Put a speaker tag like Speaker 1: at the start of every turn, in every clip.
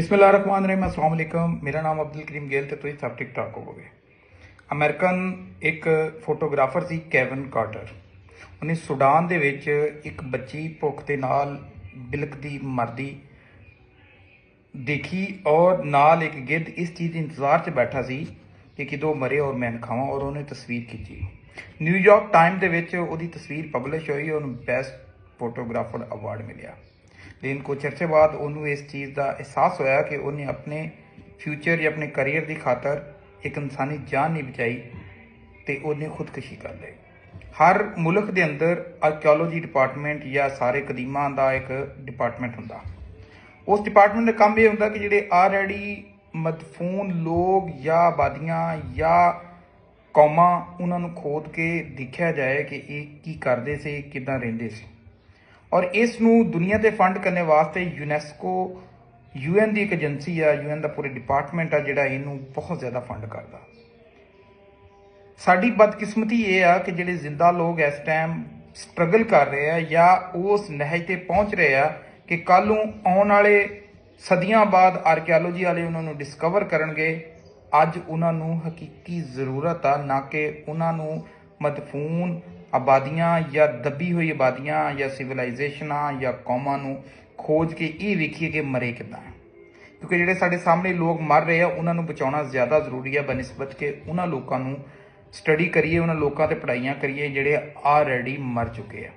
Speaker 1: बिस्मिल्लाहिर्रहमानिर्रहीम, अस्सलाम वालेकुम। मेरा नाम अब्दुल करीम गेल ते तुसीं सब ठीक ठाक होवोगे। अमेरिकन एक फोटोग्राफर सी केविन कार्टर। उन्हें सूडान दे विच एक बच्ची भुख दे नाल बिलकदी मरदी देखी और नाल एक गिद्ध इस चीज़ इंतजार च बैठा सी कि किदों मरे और मैं खावां, और उन्हें तस्वीर खिंची। न्यूयॉर्क टाइम दे विच उहदी तस्वीर पब्लिश हुई और बेस्ट फोटोग्राफर अवार्ड मिलिया। लेकिन कुछ अरसे बाद उन्होंने इस चीज़ का एहसास होया कि उन्हें अपने फ्यूचर या अपने करियर की खातर एक इंसानी जान नहीं बचाई तो उन्हें खुदकशी कर ली। हर मुल्क के अंदर आर्कियोलॉजी डिपार्टमेंट या सारे कदीमां का एक डिपार्टमेंट होंदा। उस डिपार्टमेंट का काम यह होंदा कि जिहड़े ऑलरेडी मदफून लोग या आबादियां या कौमां उन्होंने खोद के देखा जाए कि ये की करते से, किदां रहिंदे सी। और इस दुनिया के फंड करने वास्ते यूनैस्को UN की एक एजेंसी है, UN का पूरे डिपार्टमेंट है जिहड़ा इनू बहुत ज़्यादा फंड करता। साडी बदकिस्मती ये आ कि जिहड़े जिंदा लोग इस टाइम स्ट्रगल कर रहे हैं या उस नहज ते पहुँच रहे हैं कि कल नूं आउण वाले सदियां बाद आर्कियोलॉजी वाले उन्होंने डिस्कवर करनगे। अज उन्होंने हकीकी जरूरत आ, ना कि उन्होंने मदफून आबादियां या दबी हुई आबादियां या सिविलाइजेशन या कौमां नूं खोज के ये वेखिए कि मरे किदां है। क्योंकि जिहड़े साडे सामने लोग मर रहे हैं उन्होंने बचाना ज़्यादा जरूरी है बनिस्बत के उन्होंने लोगों नूं स्टडी करिए, उन्होंने लोगों ते पढ़ाइयां करिए जिहड़े ऑलरेडी मर चुके हैं।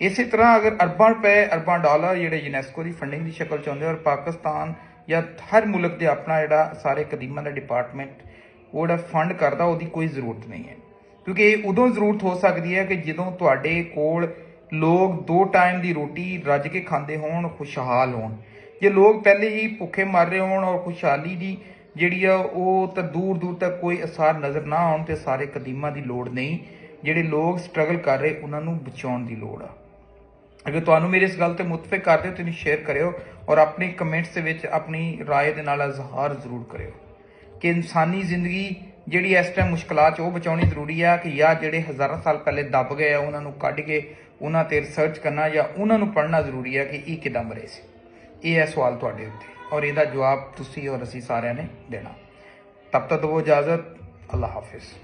Speaker 1: इस तरह अगर अरबां रुपए अरबां डॉलर जिहड़े यूनैस्को की फंडिंग की शक्ल च आउंदे और पाकिस्तान या हर मुल्क के अपना जिहड़ा सारे कदीमां का डिपार्टमेंट वो जिहड़ा फंड करता उसकी कोई जरूरत नहीं है। क्योंकि उदों जरूरत हो सकती है कि जदों तुहाडे कोल लोग 2 टाइम की रोटी रज के खाते होण, खुशहाल होण। जे लोग पहले ही भुखे मर रहे होण और खुशहाली की जिहड़ी आ वो तो दूर दूर तक कोई असार नज़र ना आउण ते सारे कदीमां की लोड़ नहीं। जिहड़े लोग स्ट्रगल कर रहे उन्होंने बचाउण की लोड़ आ। अगर तुहानूं मेरी इस गल ते मुतफिक करदे हो तो शेयर करियो और अपने कमेंट्स दे विच अपनी राय दे नाल इजहार जरूर करियो कि इंसानी जिंदगी जिहड़ी इस टाइम मुश्किलात च वो बचाउणी जरूरी है कि या जिहड़े हज़ारों साल पहले दब गए आ उन्होंने कढ़ के उन्हां ते रिसर्च करना या उन्होंने पढ़ना जरूरी है कि ये किदां मरे सी। ये है सवाल तुहाडे उत्ते और इसदा जवाब तुसीं और असीं सारिआं ने देना। तब तक दो इजाजत। अल्लाह हाफिज़।